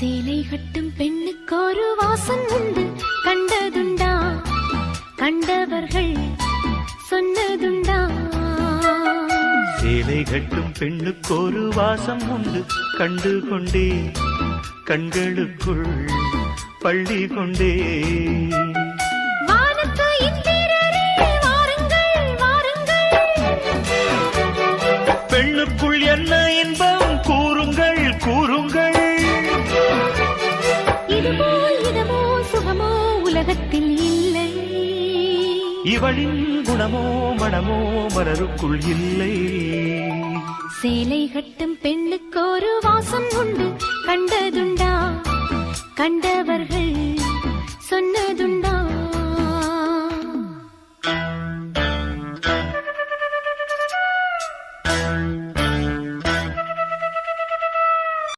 சேலை கட்டும் பெண்ணுக்கு ஒரு வாசம் உண்டு, கண்டதுண்டா? கண்டவர்கள் சொன்னதுண்டா? சேலை கட்டும் பெண்ணுக்கு ஒரு வாசம் உண்டு, கண்டு கொண்டே கண்களுக்குள் பள்ளி கொண்டே. பெண்ணுக்குள் என்ன இன்பம் கூறுங்கள் கூறுங்கள். இதுவோ சுகமோ உலகத்தில் இல்லை, இவளின் குணமோ மனமோ மலருக்குள் இல்லை. சேலை கட்டும் பெண்ணுக்கு ஒரு வாசம் உண்டு, கண்டதுண்டா? கண்டவர்கள்